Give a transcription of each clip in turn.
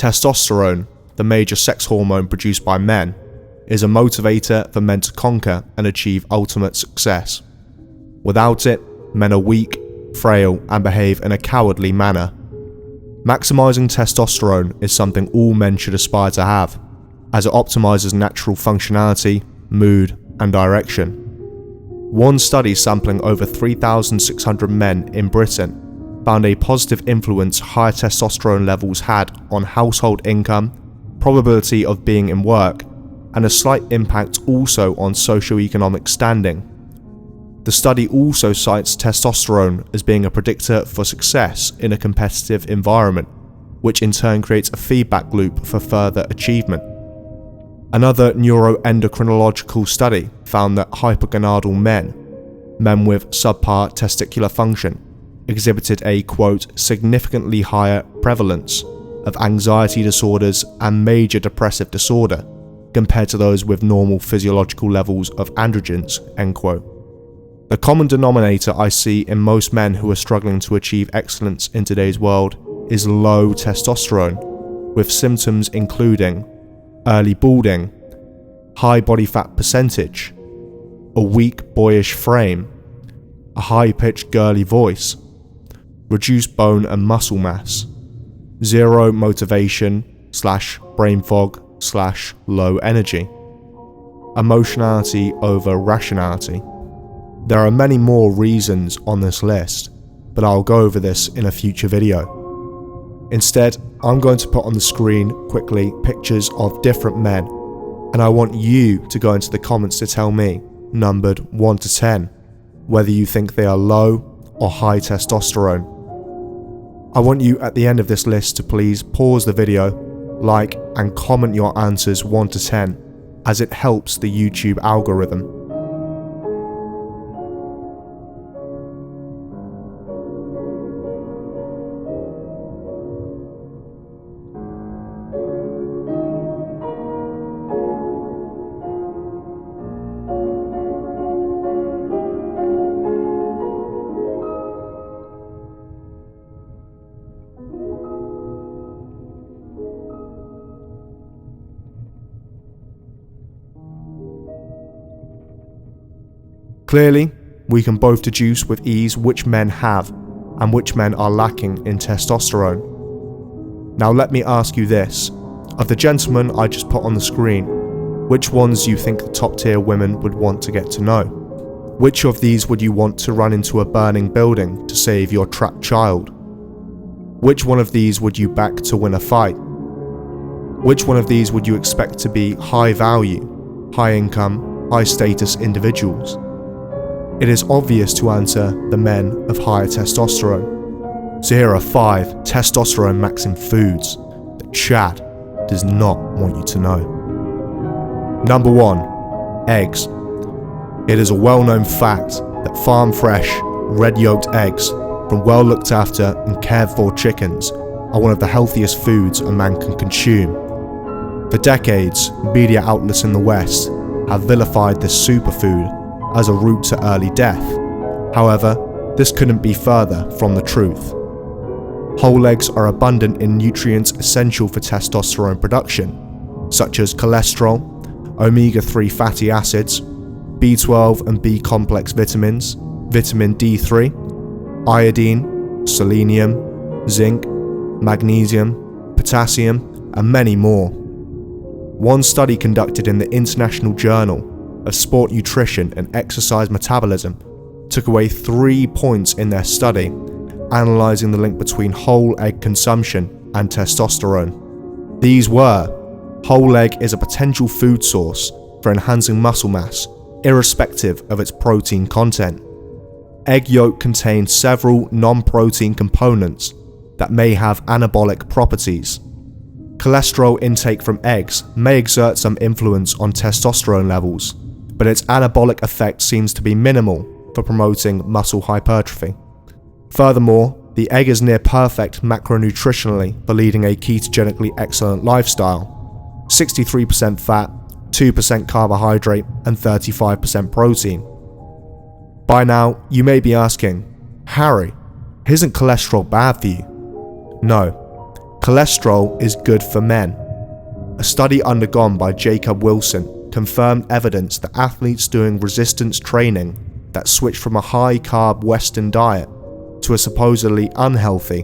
Testosterone, the major sex hormone produced by men, is a motivator for men to conquer and achieve ultimate success. Without it, men are weak, frail, and behave in a cowardly manner. Maximizing testosterone is something all men should aspire to have, as it optimizes natural functionality, mood, and direction. One study sampling over 3,600 men in Britain found a positive influence higher testosterone levels had on household income, probability of being in work, and a slight impact also on socioeconomic standing. The study also cites testosterone as being a predictor for success in a competitive environment, which in turn creates a feedback loop for further achievement. Another neuroendocrinological study found that hypogonadal men with subpar testicular function, exhibited a, quote, significantly higher prevalence of anxiety disorders and major depressive disorder compared to those with normal physiological levels of androgens, end quote. The common denominator I see in most men who are struggling to achieve excellence in today's world is low testosterone, with symptoms including early balding, high body fat percentage, a weak boyish frame, a high-pitched girly voice, reduced bone and muscle mass, zero motivation / brain fog / low energy, emotionality over rationality. There are many more reasons on this list, but I'll go over this in a future video. Instead, I'm going to put on the screen quickly pictures of different men, and I want you to go into the comments to tell me, numbered 1 to 10, whether you think they are low or high testosterone. I want you at the end of this list to please pause the video, like and comment your answers 1 to 10, as it helps the YouTube algorithm. Clearly, we can both deduce with ease which men have and which men are lacking in testosterone. Now let me ask you this, of the gentlemen I just put on the screen, which ones do you think the top tier women would want to get to know? Which of these would you want to run into a burning building to save your trapped child? Which one of these would you back to win a fight? Which one of these would you expect to be high value, high income, high status individuals? It is obvious to answer the men of higher testosterone. So here are 5 testosterone-maxing foods that Chad does not want you to know. Number 1, eggs. It is a well-known fact that farm-fresh, red-yolked eggs from well-looked after and cared-for chickens are one of the healthiest foods a man can consume. For decades, media outlets in the West have vilified this superfood as a route to early death. However, this couldn't be further from the truth. Whole eggs are abundant in nutrients essential for testosterone production, such as cholesterol, omega-3 fatty acids, B12 and B-complex vitamins, vitamin D3, iodine, selenium, zinc, magnesium, potassium, and many more. One study conducted in the International Journal of Sport Nutrition and Exercise Metabolism took away 3 points in their study, analysing the link between whole egg consumption and testosterone. These were: whole egg is a potential food source for enhancing muscle mass, irrespective of its protein content. Egg yolk contains several non-protein components that may have anabolic properties. Cholesterol intake from eggs may exert some influence on testosterone levels, but its anabolic effect seems to be minimal for promoting muscle hypertrophy. Furthermore, the egg is near perfect macronutritionally for leading a ketogenically excellent lifestyle: 63% fat, 2% carbohydrate, and 35% protein. By now, you may be asking, Harry, isn't cholesterol bad for you? No. Cholesterol is good for men. A study undergone by Jacob Wilson confirmed evidence that athletes doing resistance training that switched from a high-carb Western diet to a supposedly unhealthy,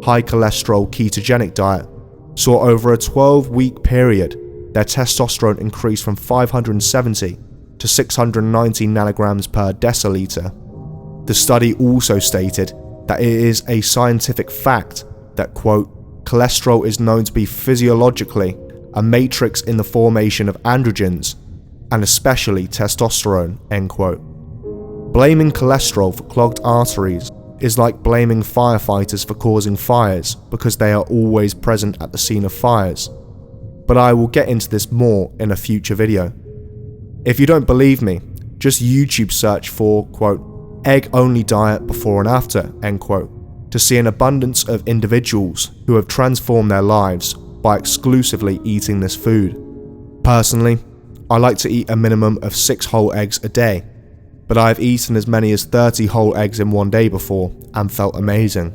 high-cholesterol ketogenic diet saw over a 12-week period their testosterone increased from 570 to 690 nanograms per deciliter. The study also stated that it is a scientific fact that, quote, cholesterol is known to be physiologically a matrix in the formation of androgens, and especially testosterone, end quote. Blaming cholesterol for clogged arteries is like blaming firefighters for causing fires because they are always present at the scene of fires. But I will get into this more in a future video. If you don't believe me, just YouTube search for, quote, egg-only diet before and after, end quote, to see an abundance of individuals who have transformed their lives by exclusively eating this food. Personally, I like to eat a minimum of 6 whole eggs a day, but I have eaten as many as 30 whole eggs in one day before and felt amazing.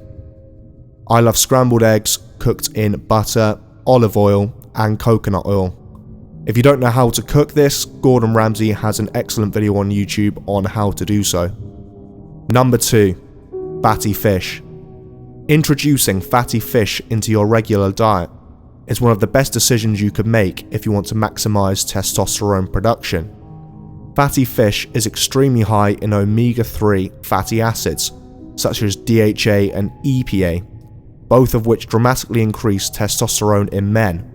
I love scrambled eggs cooked in butter, olive oil, and coconut oil. If you don't know how to cook this, Gordon Ramsay has an excellent video on YouTube on how to do so. Number 2. Fatty fish. Introducing fatty fish into your regular diet is one of the best decisions you could make if you want to maximize testosterone production. Fatty fish is extremely high in omega-3 fatty acids, such as DHA and EPA, both of which dramatically increase testosterone in men.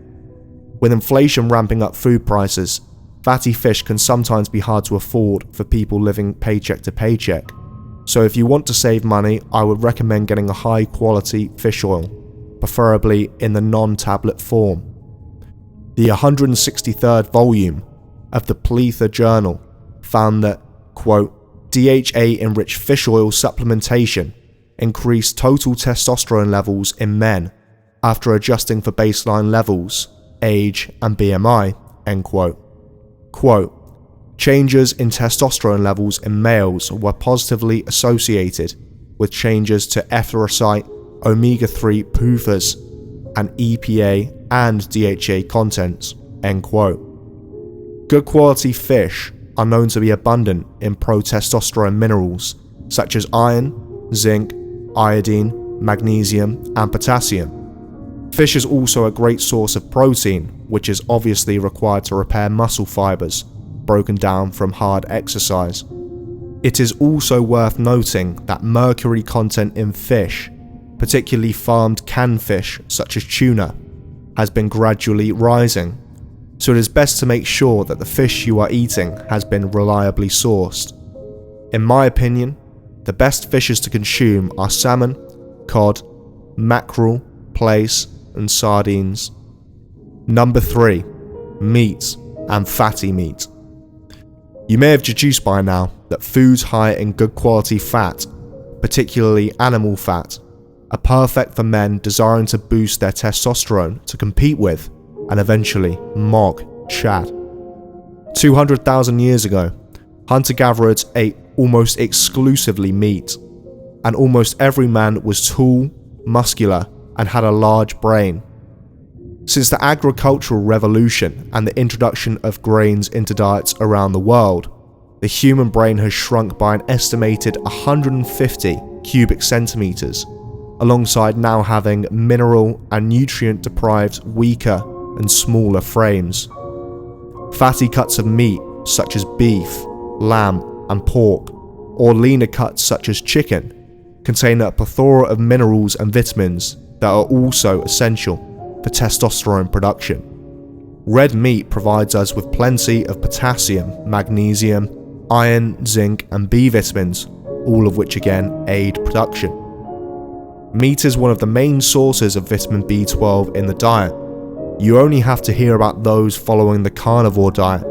With inflation ramping up food prices, fatty fish can sometimes be hard to afford for people living paycheck to paycheck. So if you want to save money, I would recommend getting a high quality fish oil, preferably in the non-tablet form. The 163rd volume of the Pletha Journal found that, quote, DHA-enriched fish oil supplementation increased total testosterone levels in men after adjusting for baseline levels, age, and BMI, end quote. Quote, changes in testosterone levels in males were positively associated with changes to erythrocyte, omega-3 PUFAs, and EPA and DHA contents, end quote. Good quality fish are known to be abundant in pro-testosterone minerals such as iron, zinc, iodine, magnesium, and potassium. Fish is also a great source of protein, which is obviously required to repair muscle fibers broken down from hard exercise. It is also worth noting that mercury content in fish, particularly farmed canned fish such as tuna, has been gradually rising, so it is best to make sure that the fish you are eating has been reliably sourced. In my opinion, the best fishes to consume are salmon, cod, mackerel, plaice, and sardines. Number 3. Meat and fatty meat. You may have deduced by now that foods high in good quality fat, particularly animal fat, are perfect for men desiring to boost their testosterone to compete with and eventually mog Chad. 200,000 years ago, hunter-gatherers ate almost exclusively meat, and almost every man was tall, muscular, and had a large brain. Since the agricultural revolution and the introduction of grains into diets around the world, the human brain has shrunk by an estimated 150 cubic centimeters, alongside now having mineral and nutrient-deprived, weaker and smaller frames. Fatty cuts of meat such as beef, lamb, and pork, or leaner cuts such as chicken, contain a plethora of minerals and vitamins that are also essential for testosterone production. Red meat provides us with plenty of potassium, magnesium, iron, zinc, and B vitamins, all of which again aid production. Meat is one of the main sources of vitamin B12 in the diet. You only have to hear about those following the carnivore diet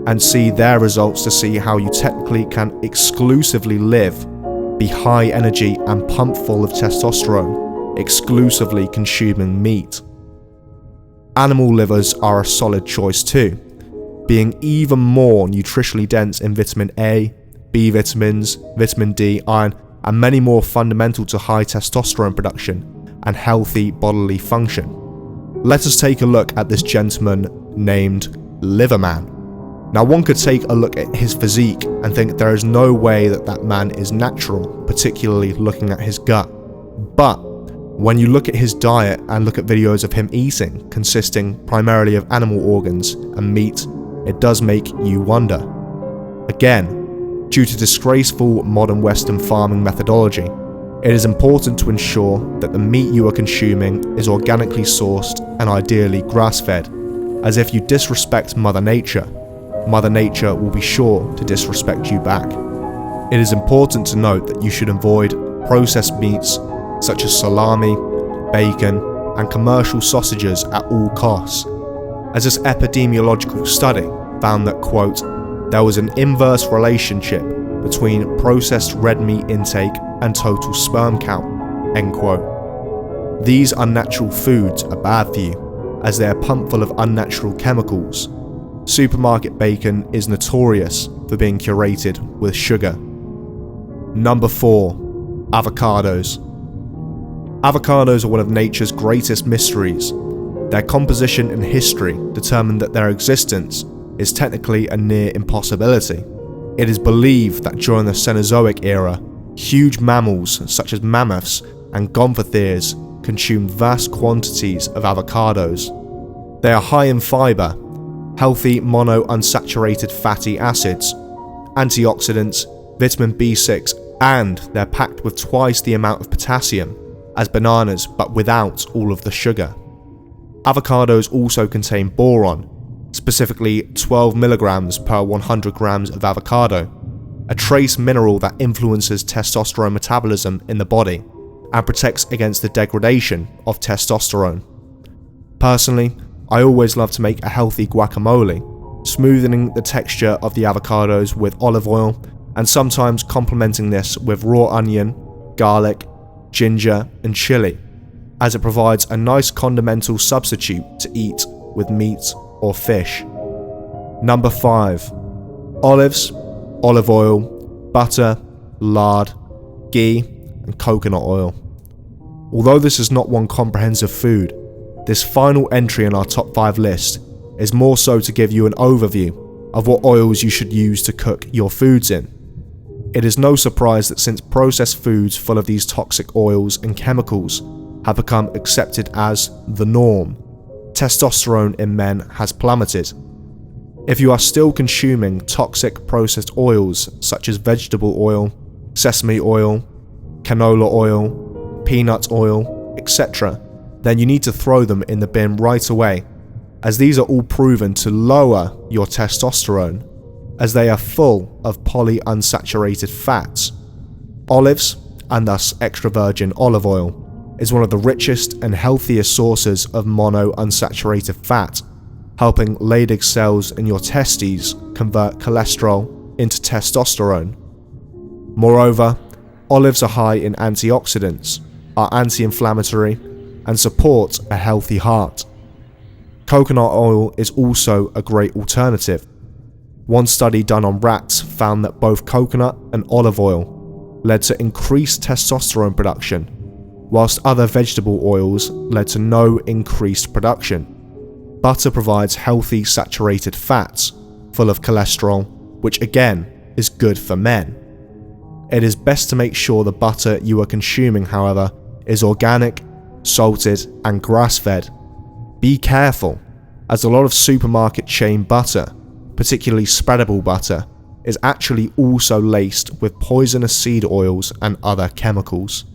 and see their results to see how you technically can exclusively live, be high energy and pump full of testosterone, exclusively consuming meat. Animal livers are a solid choice too, being even more nutritionally dense in vitamin A, B vitamins, vitamin D, iron, and many more fundamental to high testosterone production and healthy bodily function. Let us take a look at this gentleman named Liverman. Now, one could take a look at his physique and think there is no way that that man is natural, particularly looking at his gut. But when you look at his diet and look at videos of him eating, consisting primarily of animal organs and meat, it does make you wonder. Again, due to disgraceful modern Western farming methodology, it is important to ensure that the meat you are consuming is organically sourced and ideally grass-fed, as if you disrespect Mother Nature, Mother Nature will be sure to disrespect you back. It is important to note that you should avoid processed meats such as salami, bacon, and commercial sausages at all costs, as this epidemiological study found that, quote, there was an inverse relationship between processed red meat intake and total sperm count, end quote. These unnatural foods are bad for you, as they are pumped full of unnatural chemicals. Supermarket bacon is notorious for being curated with sugar. Number 4. Avocados. Avocados are one of nature's greatest mysteries. Their composition and history determine that their existence is technically a near impossibility. It is believed that during the Cenozoic era, huge mammals such as mammoths and gomphotheres consumed vast quantities of avocados. They are high in fiber, healthy monounsaturated fatty acids, antioxidants, vitamin B6, and they're packed with twice the amount of potassium as bananas, but without all of the sugar. Avocados also contain boron, specifically 12 milligrams per 100 grams of avocado, a trace mineral that influences testosterone metabolism in the body and protects against the degradation of testosterone. Personally, I always love to make a healthy guacamole, smoothing the texture of the avocados with olive oil and sometimes complementing this with raw onion, garlic, ginger, and chili, as it provides a nice condimental substitute to eat with meat or fish. Number 5. Olives, olive oil, butter, lard, ghee, and coconut oil. Although this is not one comprehensive food, this final entry in our top 5 list is more so to give you an overview of what oils you should use to cook your foods in. It is no surprise that since processed foods full of these toxic oils and chemicals have become accepted as the norm, testosterone in men has plummeted. If you are still consuming toxic processed oils such as vegetable oil, sesame oil, canola oil, peanut oil, etc., then you need to throw them in the bin right away, as these are all proven to lower your testosterone, as they are full of polyunsaturated fats. Olives, and thus extra virgin olive oil, is one of the richest and healthiest sources of monounsaturated fat, helping Leydig cells in your testes convert cholesterol into testosterone. Moreover, olives are high in antioxidants, are anti-inflammatory, and support a healthy heart. Coconut oil is also a great alternative. One study done on rats found that both coconut and olive oil led to increased testosterone production, whilst other vegetable oils led to no increased production. Butter provides healthy saturated fats, full of cholesterol, which again is good for men. It is best to make sure the butter you are consuming, however, is organic, salted, and grass-fed. Be careful, as a lot of supermarket chain butter, particularly spreadable butter, is actually also laced with poisonous seed oils and other chemicals.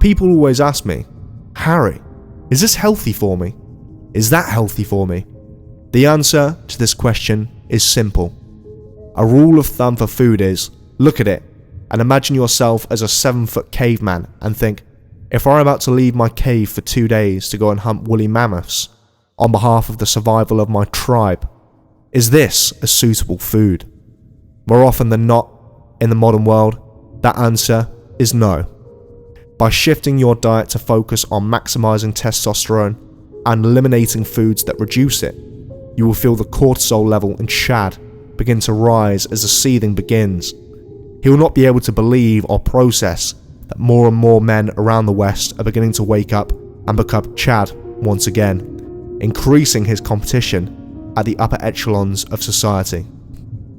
People always ask me, Harry, is this healthy for me? Is that healthy for me? The answer to this question is simple. A rule of thumb for food is, look at it and imagine yourself as a 7-foot caveman and think, if I'm about to leave my cave for 2 days to go and hunt woolly mammoths on behalf of the survival of my tribe, is this a suitable food? More often than not, in the modern world, that answer is no. By shifting your diet to focus on maximizing testosterone and eliminating foods that reduce it, you will feel the cortisol level in Chad begin to rise as the seething begins. He will not be able to believe or process that more and more men around the West are beginning to wake up and become Chad once again, increasing his competition at the upper echelons of society.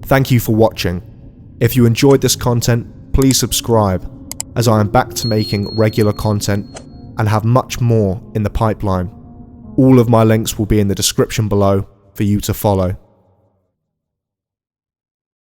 Thank you for watching. If you enjoyed this content, please subscribe, as I am back to making regular content and have much more in the pipeline. All of my links will be in the description below for you to follow.